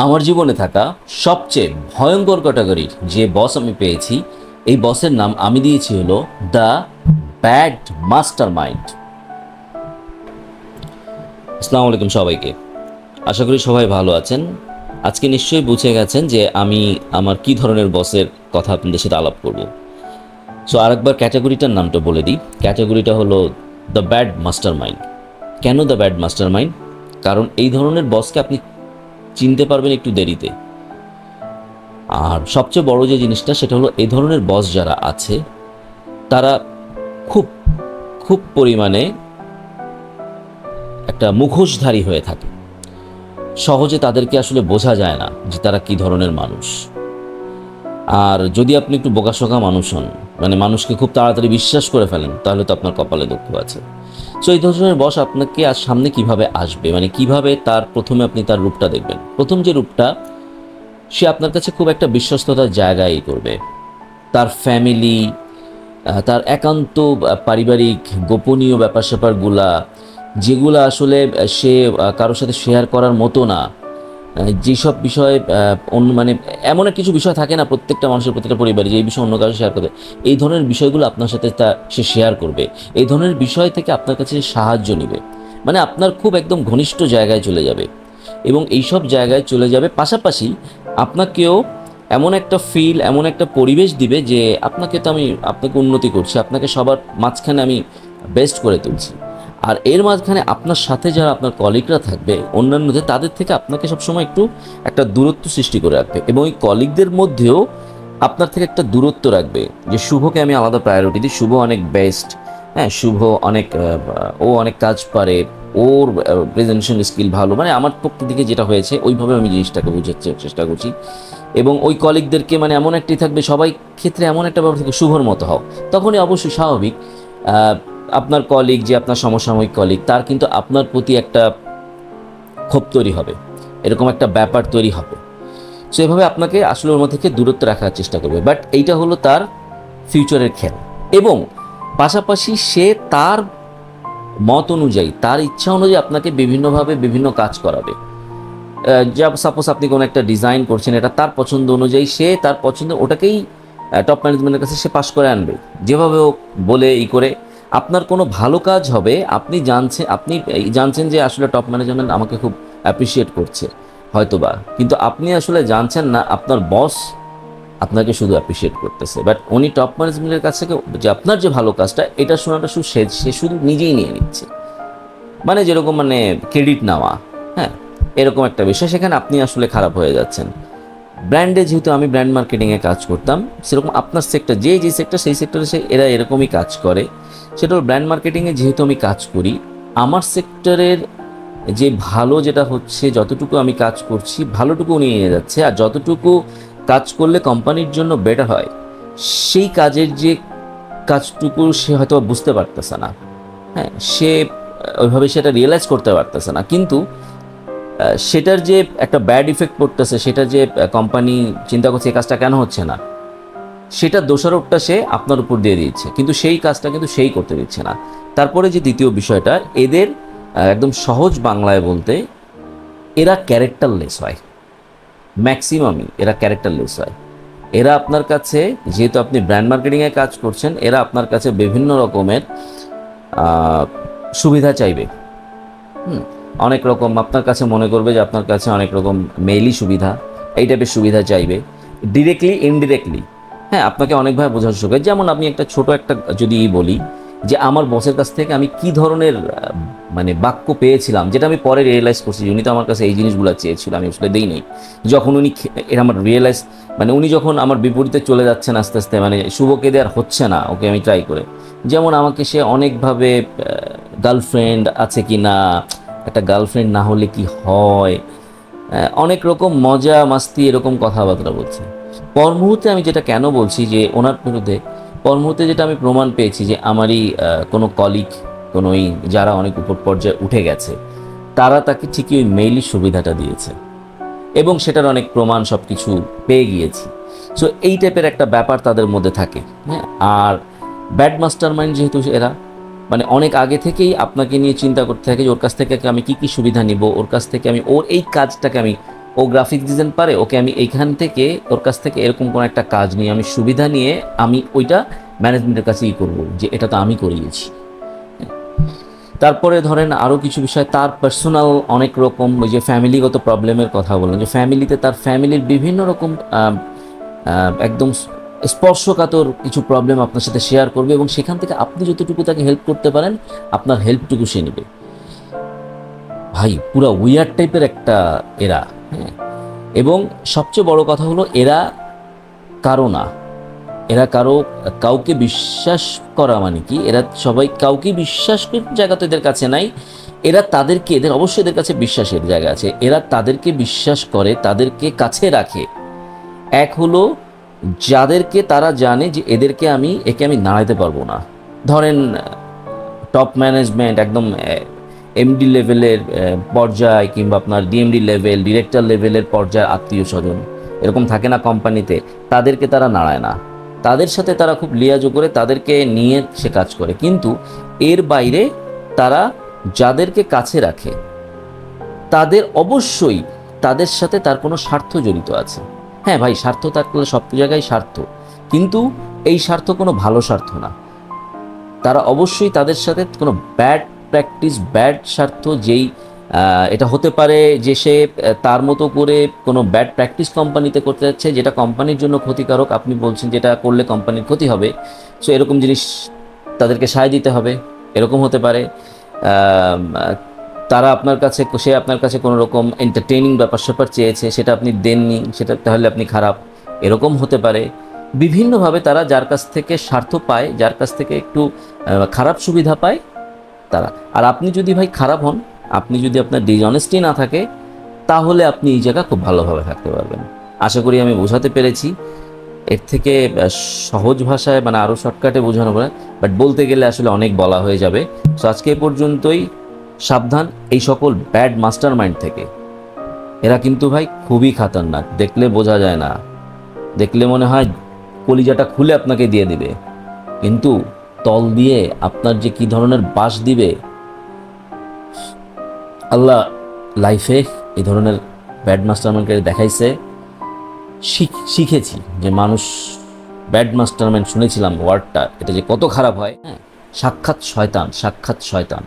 আমার জীবনে থাকা সবচেয়ে ভয়ঙ্কর ক্যাটাগরির যে বস আমি পেয়েছি, এই বসের নাম আমি দিয়েছি হলো দ্য ব্যাড মাস্টার মাইন্ড। আসসালামু আলাইকুম সবাইকে, আশা করি সবাই ভালো আছেন। আজকে নিশ্চয়ই বুঝে গেছেন যে আমি আমার কি ধরনের বসের কথা আপনাদের সাথে আলাপ করব। সো আরেকবার ক্যাটাগরিটার নামটা বলে দিই। ক্যাটাগরিটা হলো দ্য ব্যাড মাস্টার মাইন্ড। কেন দ্য ব্যাড মাস্টার মাইন্ড? কারণ এই ধরনের বসকে আপনি চিনতে পারবেন একটু দেরিতে। আর সবচেয়ে বড় যে জিনিসটা সেটা হলো এই ধরনের বস যারা আছে তারা খুব খুব পরিমাণে একটা মুখোশধারী হয়ে থাকে। সহজে তাদেরকে আসলে বোঝা যায় না যে তারা কি ধরনের মানুষ। আর যদি আপনি একটু বোকাশোকা মানুষ হন, মানে মানুষকে খুব তাড়াতাড়ি বিশ্বাস করে ফেলেন, তাহলে তো আপনার কপালে দুঃখ আছে। সো এই ধরনের বস আপনাকে আজ সামনে কিভাবে আসবে, মানে কিভাবে তার প্রথমে আপনি তার রূপটা দেখবেন। প্রথম যে রূপটা, সে আপনার কাছে খুব একটা বিশ্বস্ততার জায়গায় করবে। তার ফ্যামিলি, তার একান্ত পারিবারিক গোপনীয় ব্যাপার স্যাপারগুলা, যেগুলো আসলে সে কারোর সাথে শেয়ার করার মতো না, যেসব বিষয়ে মানে এমন কিছু বিষয় থাকে না প্রত্যেকটা মানুষের, প্রত্যেকটা পরিবারে, যে এই বিষয়ে অন্য কারো শেয়ার করবে, এই ধরনের বিষয়গুলো আপনার সাথে সে শেয়ার করবে। এই ধরনের বিষয় থেকে আপনার কাছে সাহায্য নেবে, মানে আপনার খুব একদম ঘনিষ্ঠ জায়গায় চলে যাবে এবং এইসব জায়গায় চলে যাবে। পাশাপাশি আপনাকেও এমন একটা ফিল, এমন একটা পরিবেশ দিবে যে আপনাকে উন্নতি করছি, আপনাকে সবার মাঝখানে আমি বেস্ট করে তুলছি। আর এর মাঝখানে আপনার সাথে যারা আপনার কলিগরা থাকবে অন্যান্যদের, তাদের থেকে আপনাকে সবসময় একটা দূরত্ব সৃষ্টি করে রাখবে এবং ওই কলিগদের মধ্যেও আপনার থেকে একটা দূরত্ব রাখবে যে শুভকে আমি আলাদা প্রায়োরিটি দিই, শুভ অনেক বেস্ট, হ্যাঁ, শুভ ও অনেক কাজ পারে, ওর প্রেজেন্টেশন স্কিল ভালো, মানে আমার পক্ষ থেকে যেটা হয়েছে ওইভাবে আমি জিনিসটাকে বুঝার চেষ্টা করছি। এবং ওই কলিগদেরকে মানে এমন একটি থাকবে, সবাই ক্ষেত্রে এমন একটা ব্যাপার থাকে, শুভর মতো হও। তখনই অবশ্যই স্বাভাবিক আপনার কলিগ, যে আপনার সমসাময়িক কলিগ, তার কিন্তু আপনার প্রতি একটা ক্ষোভ তৈরি হবে, এরকম একটা ব্যাপার তৈরি হবে। সো এভাবে আপনাকে আসলে ওর মধ্যে থেকে দূরত্ব রাখার চেষ্টা করবে। বাট এইটা হলো তার ফিউচারের খেল। এবং পাশাপাশি সে তার মত অনুযায়ী, তার ইচ্ছা অনুযায়ী আপনাকে বিভিন্নভাবে বিভিন্ন কাজ করাবে। যা সাপোজ আপনি কোনো একটা ডিজাইন করছেন, এটা তার পছন্দ অনুযায়ী, সে তার পছন্দ ওটাকেই টপ ম্যানেজমেন্টের কাছে সে পাস করে আনবে, যেভাবে ও বলে করে। আপনার কোনো ভালো কাজ হবে, আপনি জানছেন যে আসলে টপ ম্যানেজমেন্ট আমাকে খুব অ্যাপ্রিসিয়েট করছে হয়তোবা, কিন্তু আপনি আসলে জানছেন না আপনার বস আপনাকে শুধু অ্যাপ্রিসিয়েট করতেছে। বাট উনি টপ ম্যানেজমেন্টের কাছ থেকে যে আপনার যে ভালো কাজটা, এটা শোনাটা সে শুধু নিজেই নিয়ে নিচ্ছে, মানে যেরকম মানে ক্রেডিট নেওয়া, হ্যাঁ, এরকম একটা বিষয়। সেখানে আপনি আসলে খারাপ হয়ে যাচ্ছেন। ব্র্যান্ডে যেহেতু আমি ব্র্যান্ড মার্কেটিংয়ে কাজ করতাম, সেরকম আপনার সেক্টর যে সেক্টর, সেই সেক্টরে এরা এরকমই কাজ করে। সেটা ব্র্যান্ড মার্কেটিংয়ে যেহেতু আমি কাজ করি, আমার সেক্টরের যে ভালো যেটা হচ্ছে, যতটুকু আমি কাজ করছি ভালোটুকু নিয়ে যাচ্ছে, আর যতটুকু কাজ করলে কোম্পানির জন্য বেটার হয়, সেই কাজের যে কাজটুকু সে হয়তো বুঝতে পারতেছে না, হ্যাঁ, সে ওইভাবে সেটা রিয়েলাইজ করতে পারতেছে না। কিন্তু সেটার যে একটা ব্যাড ইফেক্ট পড়তেছে, সেটা যে কোম্পানি চিন্তা করছে এই কাজটা কেন হচ্ছে না, সেটা দোষারোপটা সে আপনার উপর দিয়ে দিচ্ছে, কিন্তু সেই কাজটা কিন্তু সেই করতে দিচ্ছে না। তারপরে যে দ্বিতীয় বিষয়টা, এদের একদম সহজ বাংলায় বলতে, এরা ক্যারেক্টারলেস হয়। ম্যাক্সিমামই এরা ক্যারেক্টারলেস হয়। এরা আপনার কাছে, যেহেতু আপনি ব্র্যান্ড মার্কেটিংয়ে কাজ করছেন, এরা আপনার কাছে বিভিন্ন রকমের সুবিধা চাইবে। অনেক রকম আপনার কাছে মনে করবে যে আপনার কাছে অনেক রকম মেইলি সুবিধা, এই টাইপের সুবিধা চাইবে, ডিরেক্টলি ইনডিরেক্টলি, হ্যাঁ, আপনাকে অনেকভাবে বোঝার সুযোগ। যেমন আমি ছোট একটা যদি বলি, যে আমার বসের কাছ থেকে আমি কি ধরনের মানে বাক্য পেয়েছিলাম, যেটা আমি পরে রিয়েলাইজ করছি উনি তো আমার কাছে এই জিনিসগুলো চেয়েছিল, আমি আসলে দিই নাই। যখন উনি এটা আমার রিয়েলাইজ, মানে উনি যখন আমার বিপরীতে চলে যাচ্ছেন আস্তে আস্তে, মানে শুভকে দেওয়ার হচ্ছে না ওকে আমি ট্রাই করে, যেমন আমাকে সে অনেকভাবে গার্লফ্রেন্ড আছে কি না, একটা গার্লফ্রেন্ড না হলে কি হয়, অনেক রকম মজা মাস্তি এরকম কথাবার্তা বলছে। পর মুহূর্তে আমি যেটা কেন বলছি যে ওনার বিরুদ্ধে, পর মুহূর্তে যেটা আমি প্রমাণ পেয়েছি যে আমারই কোনো কলিগ, কোনো যারা অনেক উপর পর্যায়ে উঠে গেছে, তারা তাকে ঠিকই ওই মেইলি সুবিধাটা দিয়েছে এবং সেটার অনেক প্রমাণ সব কিছু পেয়ে গিয়েছি। সো এই টাইপের একটা ব্যাপার তাদের মধ্যে থাকে, হ্যাঁ। আর ব্যাড মাস্টার মাইন্ড যেহেতু এরা, মানে অনেক আগে থেকেই আপনাকে নিয়ে চিন্তা করতে থাকে যে ওর কাছ থেকে আমি কী কী সুবিধা নিব, ওর কাছ থেকে আমি ওর এই কাজটাকে আমি ও গ্রাফিক ডিজাইন পারে, ওকে আমি এইখান থেকে ওর কাছ থেকে এরকম কোনো একটা কাজ নিয়ে আমি সুবিধা নিয়ে আমি ওইটা ম্যানেজমেন্টের কাছেই করবো যে এটা তো আমি করিয়েছি। তারপরে ধরেন আরও কিছু বিষয়, তার পার্সোনাল অনেক রকম ওই যে ফ্যামিলিগত প্রবলেমের কথা বললেন, যে ফ্যামিলিতে তার ফ্যামিলির বিভিন্ন রকম একদম স্পর্শকাতর কিছু প্রবলেম আপনার সাথে শেয়ার করবে, এবং সেখান থেকে আপনি যতটুকু তাকে হেল্প করতে পারেন আপনার হেল্পটুকু সে নেবে। ভাই পুরা উইয়ার্ড টাইপের একটা এরা, হ্যাঁ। এবং সবচেয়ে বড় কথা হলো এরা কারো না, এরা কাউকে বিশ্বাস করা মানে কি, এরা সবাই কাউকে বিশ্বাসের জায়গা তো এদের কাছে নাই। এরা তাদেরকে, এদের অবশ্যই এদের কাছে বিশ্বাসের জায়গা আছে, এরা তাদেরকে বিশ্বাস করে, তাদেরকে কাছে রাখে। এক হলো যাদেরকে তারা জানে যে একে আমি নাড়াইতে পারবো না, ধরেন টপ ম্যানেজমেন্ট একদম এমডি লেভেলের পর্যায়, কিংবা আপনার ডিএমডি লেভেল, ডিরেক্টর লেভেলের পর্যায়ে আত্মীয় স্বজন এরকম থাকে না কোম্পানিতে, তাদেরকে তারা নাড়ায় না, তাদের সাথে তারা খুব লিয়াজো করে তাদেরকে নিয়ে সে কাজ করে। কিন্তু এর বাইরে তারা যাদেরকে কাছে রাখে তাদের অবশ্যই তাদের সাথে তার কোনো স্বার্থ জড়িত আছে। হ্যাঁ ভাই, স্বার্থ থাকলে সব জায়গায় স্বার্থ, কিন্তু এই স্বার্থ কোনো ভালো স্বার্থ না। তারা অবশ্যই তাদের সাথে কোনো ব্যাড প্র্যাকটিস, ব্যাড স্বার্থ, যেই এটা হতে পারে যে সে তার মতো করে কোনো ব্যাড প্র্যাকটিস কোম্পানিতে করতে যাচ্ছে যেটা কোম্পানির জন্য ক্ষতিকারক, আপনি বলছেন যেটা করলে কোম্পানির ক্ষতি হবে, সো এরকম জিনিস তাদেরকে সায় দিতে হবে, এরকম হতে পারে। তারা সে আপনার কাছে কোনো রকম এন্টারটেইনিং ব্যাপার স্যাপার চেয়েছে, সেটা আপনি দেননি, সেটা তাহলে আপনি খারাপ, এরকম হতে পারে। বিভিন্নভাবে তারা যার কাছ থেকে স্বার্থ পায়, যার কাছ থেকে একটু খারাপ সুবিধা পায় তারা। আর আপনি যদি ভাই খারাপ হন, আপনি যদি আপনার ডিসঅনেস্টি না থাকে, তাহলে আপনি এই জায়গা খুব ভালোভাবে থাকতে পারবেন। আশা করি আমি বোঝাতে পেরেছি। এর থেকে সহজ ভাষায় মানে আরও শর্টকাটে বোঝানো যায়, বাট বলতে গেলে আসলে অনেক বলা হয়ে যাবে। সো আজকে এ পর্যন্তই। সাবধান এই সকল ব্যাড মাস্টার মাইন্ড থেকে, এরা কিন্তু ভাই খুবই খাতারনাক, দেখলে বোঝা যায় না, দেখলে মনে হয় কলিজাটা খুলে আপনাকে দিয়ে দিবে, কিন্তু তল দিয়ে আপনার যে কি ধরনের বাস দিবে। আল্লাহ লাইফে এই ধরনের ব্যাড মাস্টারমাইন্ডকে দেখাইছে, শিখেছি যে মানুষ ব্যাড মাস্টারমাইন্ড শুনেছিলাম ওয়ার্ডটা, এটা যে কত খারাপ হয়। হ্যাঁ, সাক্ষাৎ শয়তান, সাক্ষাৎ শয়তান।